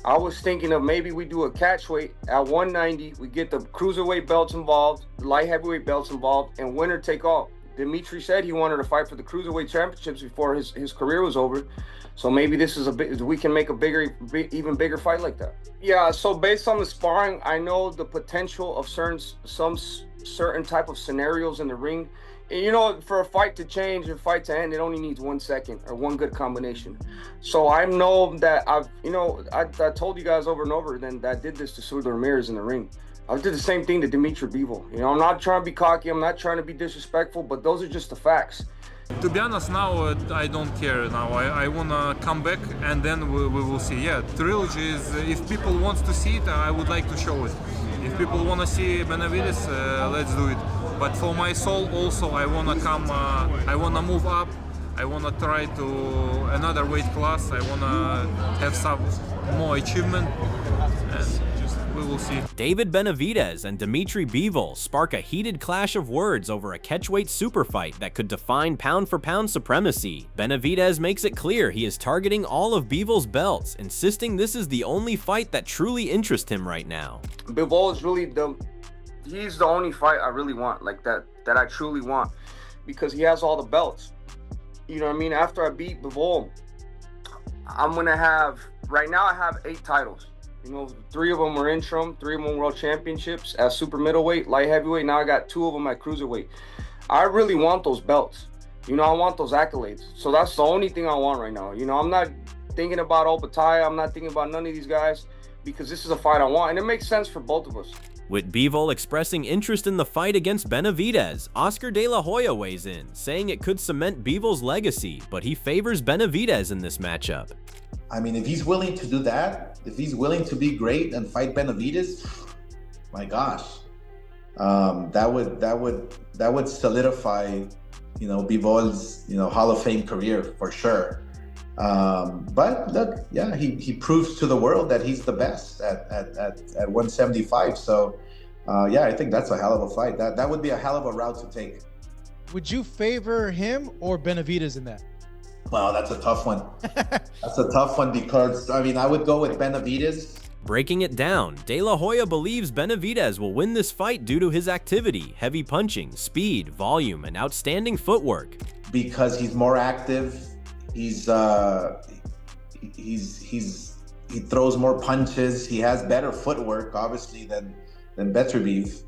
I was thinking of maybe we do a catchweight at 190. We get the cruiserweight belts involved, the light heavyweight belts involved, and winner take all. Dmitry said he wanted to fight for the cruiserweight championships before his career was over. So maybe this is we can make a even bigger fight like that. Yeah, so based on the sparring, I know the potential of some certain type of scenarios in the ring. And, you know, for a fight to change, a fight to end, it only needs 1 second or one good combination. So I know that I told you guys over and over then that I did this to Artur Ramirez in the ring. I did the same thing to Dmitry Bivol. You know, I'm not trying to be cocky, I'm not trying to be disrespectful, but those are just the facts. To be honest, now I don't care. Now I wanna come back and then we will see. Yeah, trilogy is. If people want to see it, I would like to show it. If people wanna see Benavidez, let's do it. But for my soul, also, I wanna come. I wanna move up. I wanna try to another weight class. I wanna have some more achievement. And we will see. David Benavidez and Dmitry Bivol spark a heated clash of words over a catchweight super fight that could define pound-for-pound supremacy. Benavidez makes it clear he is targeting all of Bivol's belts, insisting this is the only fight that truly interests him right now. Bivol is really he's the only fight I really want, like that I truly want, because he has all the belts. You know what I mean? After I beat Bivol, I'm gonna have, right now I have 8 titles. You know, 3 of them were interim, 3 of them world championships at super middleweight, light heavyweight. Now I got 2 of them at cruiserweight. I really want those belts. You know, I want those accolades. So that's the only thing I want right now. You know, I'm not thinking about Opataya. I'm not thinking about none of these guys, because this is a fight I want, and it makes sense for both of us. With Bivol expressing interest in the fight against Benavidez, Oscar De La Hoya weighs in, saying it could cement Bivol's legacy, but he favors Benavidez in this matchup. I mean, if he's willing to do that, if he's willing to be great and fight Benavidez, my gosh, that would solidify, you know, Bivol's, you know, Hall of Fame career for sure. But look, yeah, he proves to the world that he's the best at 175. So, yeah, I think that's a hell of a fight. That would be a hell of a route to take. Would you favor him or Benavidez in that? Well, that's a tough one. That's a tough one because, I mean, I would go with Benavidez. Breaking it down, De La Hoya believes Benavidez will win this fight due to his activity, heavy punching, speed, volume, and outstanding footwork. Because he's more active, he throws more punches, he has better footwork, obviously, than Beterbiev.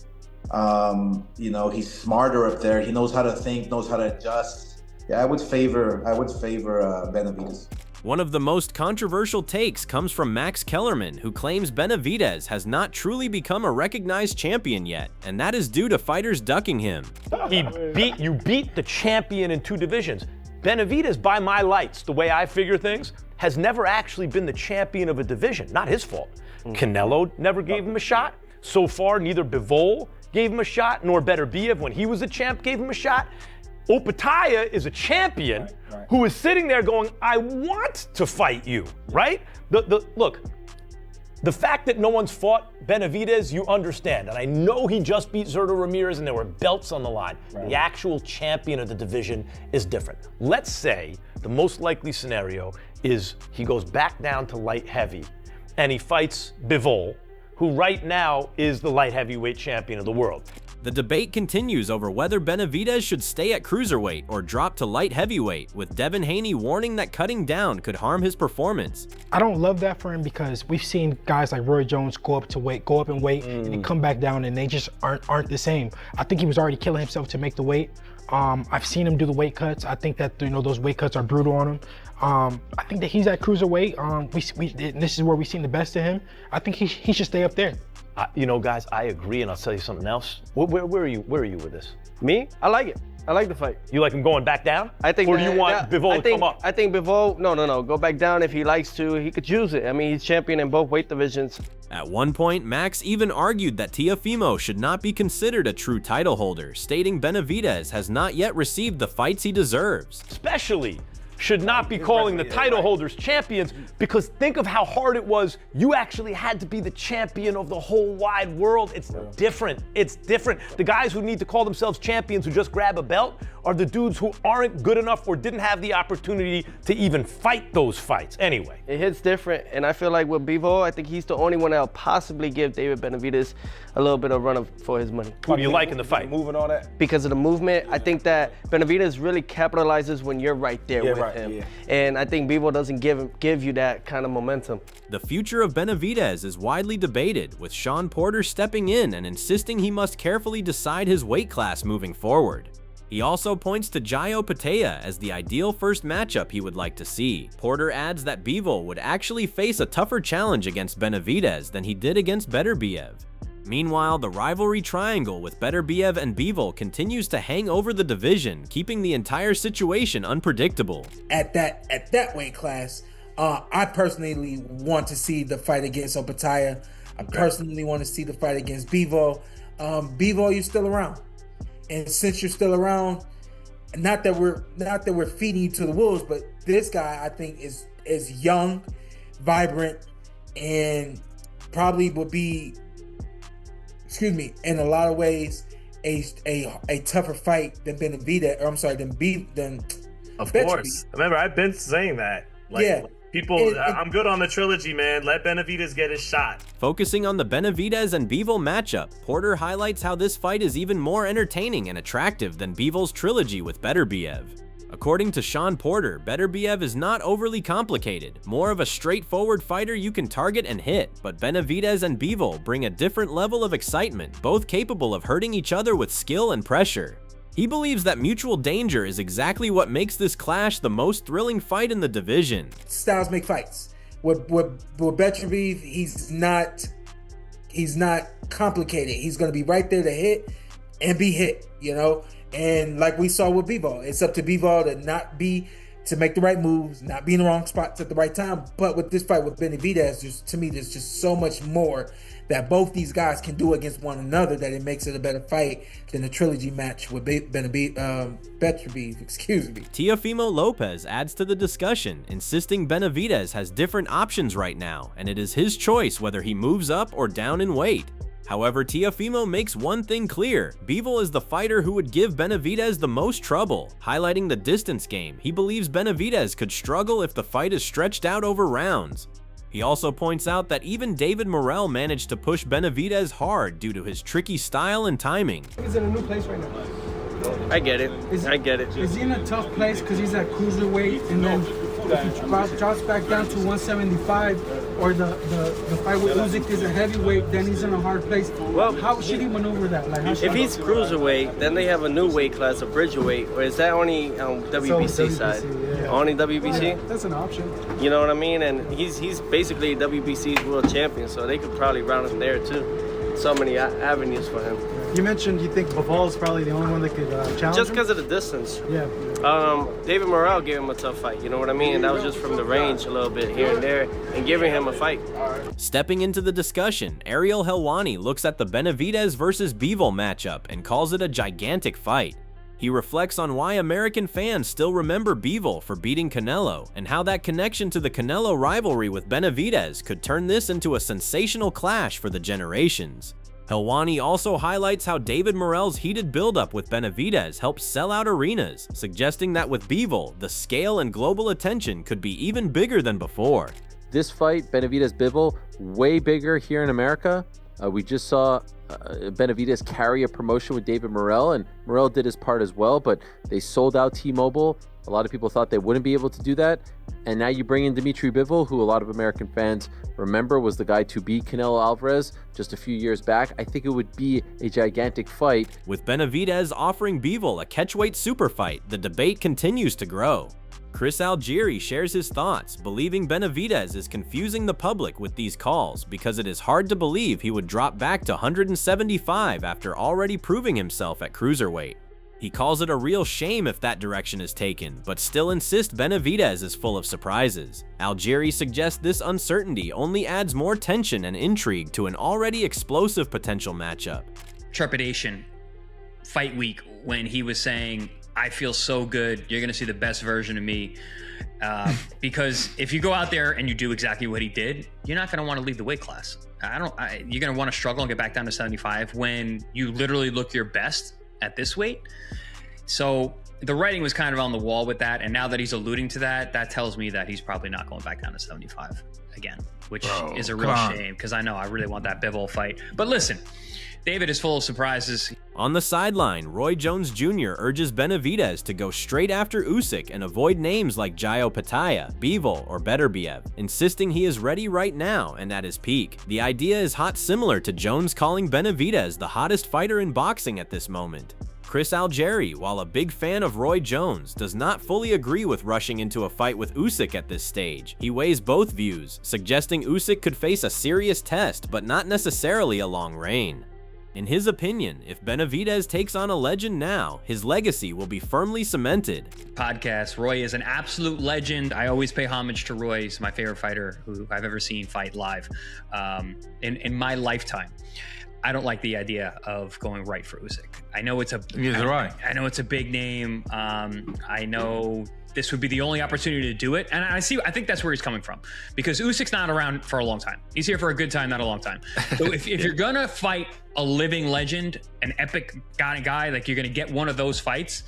You know, he's smarter up there. He knows how to think, knows how to adjust. Yeah, I would favor Benavidez. One of the most controversial takes comes from Max Kellerman, who claims Benavidez has not truly become a recognized champion yet, and that is due to fighters ducking him. You beat the champion in 2 divisions. Benavidez, by my lights, the way I figure things, has never actually been the champion of a division. Not his fault. Canelo never gave him a shot. So far, neither Bivol gave him a shot, nor Beterbiev, when he was a champ, gave him a shot. Opataya is a champion who is sitting there going, I want to fight you, right? Look, the fact that no one's fought Benavidez, you understand. And I know he just beat Artur Ramirez and there were belts on the line. The actual champion of the division is different. Let's say the most likely scenario is he goes back down to light heavy and he fights Bivol, who right now is the light heavyweight champion of the world. The debate continues over whether Benavidez should stay at cruiserweight or drop to light heavyweight, with Devin Haney warning that cutting down could harm his performance. I don't love that for him because we've seen guys like Roy Jones go up in weight, and then come back down, and they just aren't the same. I think he was already killing himself to make the weight. I've seen him do the weight cuts. I think that, you know, those weight cuts are brutal on him. I think that he's at cruiserweight. This is where we've seen the best of him. I think he should stay up there. You know, guys, I agree, and I'll tell you something else. Where are you with this? Me? I like it. I like the fight. You like him going back down? I think. Or do you want Bivol to come up? I think Bivol, no. Go back down if he likes to. He could use it. I mean, he's champion in both weight divisions. At one point, Max even argued that Teofimo should not be considered a true title holder, stating Benavidez has not yet received the fights he deserves. Especially should not be calling the title holders champions, because think of how hard it was. You actually had to be the champion of the whole wide world. It's different. It's different. The guys who need to call themselves champions who just grab a belt are the dudes who aren't good enough or didn't have the opportunity to even fight those fights. Anyway. It hits different, and I feel like with Bivol, I think he's the only one that'll possibly give David Benavidez a little bit of run for his money. Who do you like in the fight? Moving all that? Because of the movement, I think that Benavidez really capitalizes when you're right there with him. Yeah. And I think Bivol doesn't give you that kind of momentum. The future of Benavidez is widely debated, with Sean Porter stepping in and insisting he must carefully decide his weight class moving forward. He also points to Jaio Patea as the ideal first matchup he would like to see. Porter adds that Bivol would actually face a tougher challenge against Benavidez than he did against Beterbiev. Meanwhile, the rivalry triangle with Beterbiev and Bivol continues to hang over the division, keeping the entire situation unpredictable. At that weight class, I personally want to see the fight against Patea. I personally want to see the fight against Bivol. Bivol, you're still around. And since you're still around, not that we're feeding you to the wolves, but this guy I think is young, vibrant, and probably would be, in a lot of ways, a tougher fight than Benavidez. Or I'm sorry, than Of course. Remember, I've been saying that. People, I'm good on the trilogy, man. Let Benavidez get his shot. Focusing on the Benavidez and Bivol matchup, Porter highlights how this fight is even more entertaining and attractive than Bivol's trilogy with Beterbiev. According to Sean Porter, Beterbiev is not overly complicated, more of a straightforward fighter you can target and hit, but Benavidez and Bivol bring a different level of excitement, both capable of hurting each other with skill and pressure. He believes that mutual danger is exactly what makes this clash the most thrilling fight in the division. Styles make fights. With Beterbiev, he's not complicated. He's going to be right there to hit and be hit, And like we saw with Bivol, it's up to Bivol to make the right moves, not be in the wrong spots at the right time. But with this fight with Benavidez, to me, there's just so much more that both these guys can do against one another that it makes it a better fight than the trilogy match with Beterbiev. Teofimo Lopez adds to the discussion, insisting Benavidez has different options right now, and it is his choice whether he moves up or down in weight. However, Teofimo makes one thing clear: Bivol is the fighter who would give Benavidez the most trouble. Highlighting the distance game, he believes Benavidez could struggle if the fight is stretched out over rounds. He also points out that even David Morrell managed to push Benavidez hard due to his tricky style and timing. He's in a new place right now. I get it. I get it. Is he in a tough place because he's at cruiserweight, and then if he drops back down to 175, or the fight with Usyk is a heavyweight, then he's in a hard place? Well, how should he maneuver that? If he's cruiserweight, then they have a new weight class, a bridgerweight, or is that only WBC side? Yeah. Only WBC? Yeah, that's an option. You know what I mean? And he's basically WBC's world champion, so they could probably round him there too. So many avenues for him. You mentioned you think Bivol is probably the only one that could challenge just because of the distance. Yeah. David Morrell gave him a tough fight, you know what I mean? And that was just from the range a little bit here and there and giving him a fight. Stepping into the discussion, Ariel Helwani looks at the Benavidez versus Bivol matchup and calls it a gigantic fight. He reflects on why American fans still remember Bivol for beating Canelo, and how that connection to the Canelo rivalry with Benavidez could turn this into a sensational clash for the generations. Helwani also highlights how David Morrell's heated buildup with Benavidez helped sell out arenas, suggesting that with Bivol, the scale and global attention could be even bigger than before. This fight, Benavidez-Bivol, way bigger here in America. We just saw Benavidez carry a promotion with David Morrell, and Morrell did his part as well, but they sold out T-Mobile. A lot of people thought they wouldn't be able to do that. And now you bring in Dmitry Bivol, who a lot of American fans remember was the guy to beat Canelo Alvarez just a few years back. I think it would be a gigantic fight. With Benavidez offering Bivol a catchweight super fight, the debate continues to grow. Chris Algieri shares his thoughts, believing Benavidez is confusing the public with these calls because it is hard to believe he would drop back to 175 after already proving himself at cruiserweight. He calls it a real shame if that direction is taken, but still insists Benavidez is full of surprises. Algieri suggests this uncertainty only adds more tension and intrigue to an already explosive potential matchup. Trepidation, fight week, when he was saying, I feel so good. You're going to see the best version of me. Because if you go out there and you do exactly what he did, you're not going to want to leave the weight class. You're going to want to struggle and get back down to 75 when you literally look your best at this weight. So the writing was kind of on the wall with that. And now that he's alluding to that, that tells me that he's probably not going back down to 75 again, which is a real shame because I know I really want that Bivol fight. But listen, David is full of surprises. On the sideline, Roy Jones Jr. urges Benavidez to go straight after Usyk and avoid names like Jai Opetaia, Bivol, or Beterbiev, insisting he is ready right now and at his peak. The idea is hot, similar to Jones calling Benavidez the hottest fighter in boxing at this moment. Chris Algieri, while a big fan of Roy Jones, does not fully agree with rushing into a fight with Usyk at this stage. He weighs both views, suggesting Usyk could face a serious test, but not necessarily a long reign. In his opinion, if Benavidez takes on a legend now, his legacy will be firmly cemented. Podcast. Roy is an absolute legend. I always pay homage to Roy. He's my favorite fighter who I've ever seen fight live in my lifetime. I don't like the idea of going right for Usyk. I know it's I know it's a big name. I know this would be the only opportunity to do it. And I think that's where he's coming from, because Usyk's not around for a long time. He's here for a good time, not a long time. So if you're gonna fight a living legend, an epic guy, like you're gonna get one of those fights,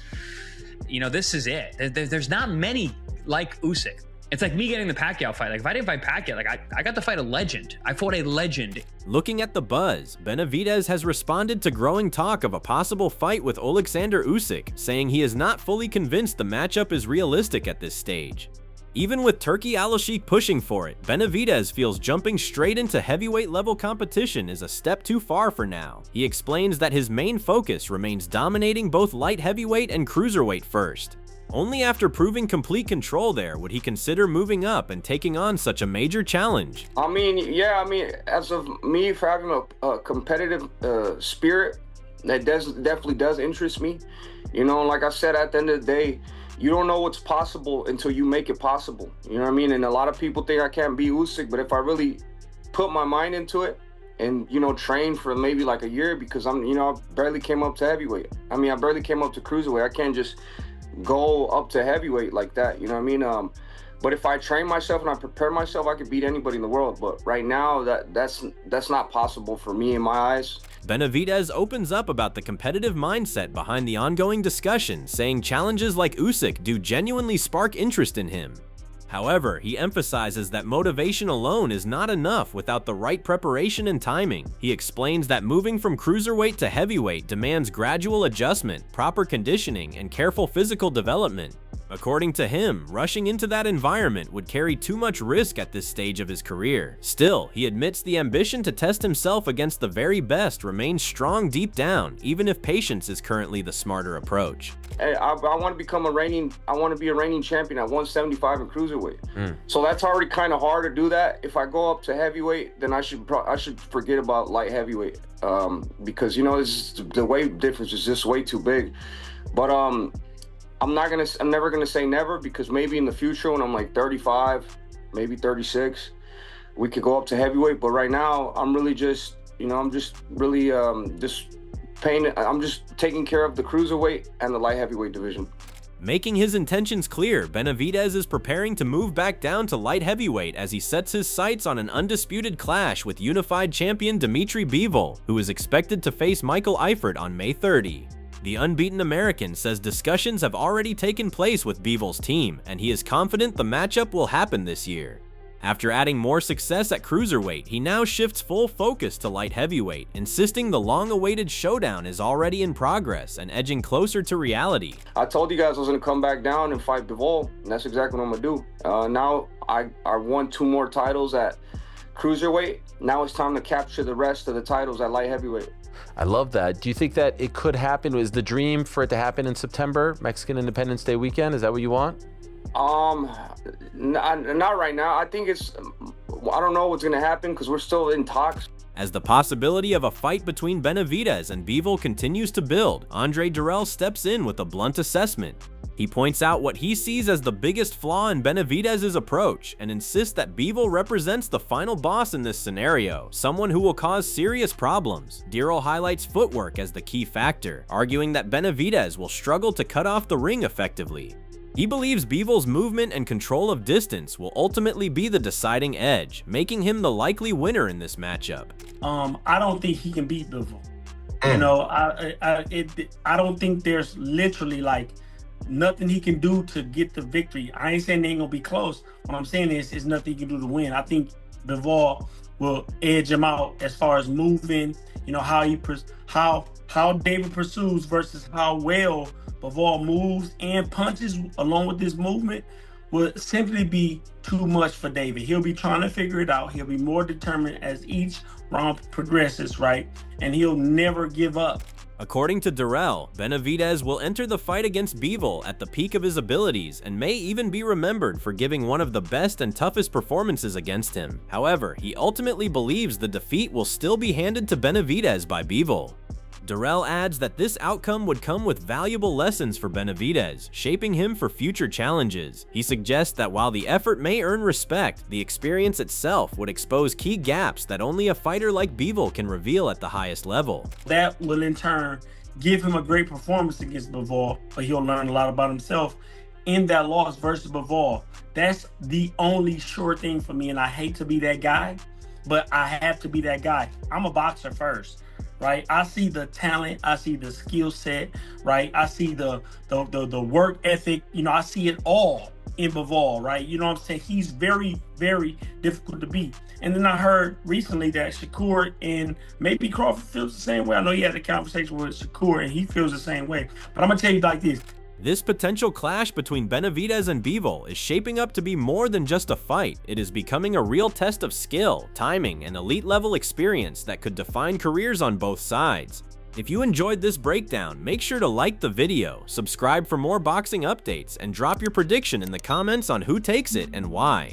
this is it. There's not many like Usyk. It's like me getting the Pacquiao fight. Like if I didn't fight Pacquiao, I got to fight a legend. I fought a legend. Looking at the buzz, Benavidez has responded to growing talk of a possible fight with Alexander Usyk, saying he is not fully convinced the matchup is realistic at this stage. Even with Turki Al-Sheikh pushing for it, Benavidez feels jumping straight into heavyweight level competition is a step too far for now. He explains that his main focus remains dominating both light heavyweight and cruiserweight first. Only after proving complete control there would he consider moving up and taking on such a major challenge. As of me, for having a competitive spirit, that definitely does interest me. Like I said, at the end of the day, you don't know what's possible until you make it possible. You know what I mean? And a lot of people think I can't beat Usyk, but if I really put my mind into it and, train for maybe like a year, because I barely came up to heavyweight. I barely came up to cruiserweight. I can't just go up to heavyweight like that, you know what I mean? But if I train myself and I prepare myself, I could beat anybody in the world. But right now, that's not possible for me in my eyes. Benavidez opens up about the competitive mindset behind the ongoing discussion, saying challenges like Usyk do genuinely spark interest in him. However, he emphasizes that motivation alone is not enough without the right preparation and timing. He explains that moving from cruiserweight to heavyweight demands gradual adjustment, proper conditioning, and careful physical development. According to him, rushing into that environment would carry too much risk at this stage of his career. Still, he admits the ambition to test himself against the very best remains strong deep down, even if patience is currently the smarter approach. Hey, I want to be a reigning champion at 175 in cruiserweight. So that's already kind of hard to do that. If I go up to heavyweight, then I should forget about light heavyweight, because the weight difference is just way too big. But I'm never gonna say never, because maybe in the future when I'm like 35, maybe 36, we could go up to heavyweight. But right now, I'm really just, I'm just taking care of the cruiserweight and the light heavyweight division. Making his intentions clear, Benavidez is preparing to move back down to light heavyweight as he sets his sights on an undisputed clash with unified champion Dmitry Bivol, who is expected to face Michael Eifert on May 30. The unbeaten American says discussions have already taken place with Bivol's team, and he is confident the matchup will happen this year. After adding more success at cruiserweight, he now shifts full focus to light heavyweight, insisting the long-awaited showdown is already in progress and edging closer to reality. I told you guys I was going to come back down and fight Bivol, and that's exactly what I'm going to do. Now I won 2 more titles at cruiserweight. Now it's time to capture the rest of the titles at light heavyweight. I love that. Do you think that it could happen? Is the dream for it to happen in September, Mexican Independence Day weekend? Is that what you want? Not right now. I think I don't know what's going to happen because we're still in talks. As the possibility of a fight between Benavidez and Bivol continues to build, Andre Dirrell steps in with a blunt assessment. He points out what he sees as the biggest flaw in Benavidez's approach and insists that Bivol represents the final boss in this scenario, someone who will cause serious problems. Dirrell highlights footwork as the key factor, arguing that Benavidez will struggle to cut off the ring effectively. He believes Bivol's movement and control of distance will ultimately be the deciding edge, making him the likely winner in this matchup. I don't think he can beat Bivol. You know, I don't think there's literally like nothing he can do to get the victory. I ain't saying they ain't gonna be close. What I'm saying is nothing he can do to win. I think Bivol will edge him out as far as moving. You know how David pursues versus how well Bivol moves and punches along with this movement will simply be too much for David. He'll be trying to figure it out. He'll be more determined as each round progresses, right? And he'll never give up. According to Dirrell, Benavidez will enter the fight against Bivol at the peak of his abilities and may even be remembered for giving one of the best and toughest performances against him. However, he ultimately believes the defeat will still be handed to Benavidez by Bivol. Dirrell adds that this outcome would come with valuable lessons for Benavidez, shaping him for future challenges. He suggests that while the effort may earn respect, the experience itself would expose key gaps that only a fighter like Bivol can reveal at the highest level. That will in turn give him a great performance against Bivol, but he'll learn a lot about himself in that loss versus Bivol. That's the only sure thing for me, and I hate to be that guy, but I have to be that guy. I'm a boxer first. Right, I see the talent, I see the skill set, right? I see the work ethic. You know, I see it all in Bivol, right? You know what I'm saying? He's very, very difficult to beat. And then I heard recently that Shakur and maybe Crawford feels the same way. I know he had a conversation with Shakur and he feels the same way. But I'm gonna tell you like this. This potential clash between Benavidez and Bivol is shaping up to be more than just a fight. It is becoming a real test of skill, timing, and elite-level experience that could define careers on both sides. If you enjoyed this breakdown, make sure to like the video, subscribe for more boxing updates, and drop your prediction in the comments on who takes it and why.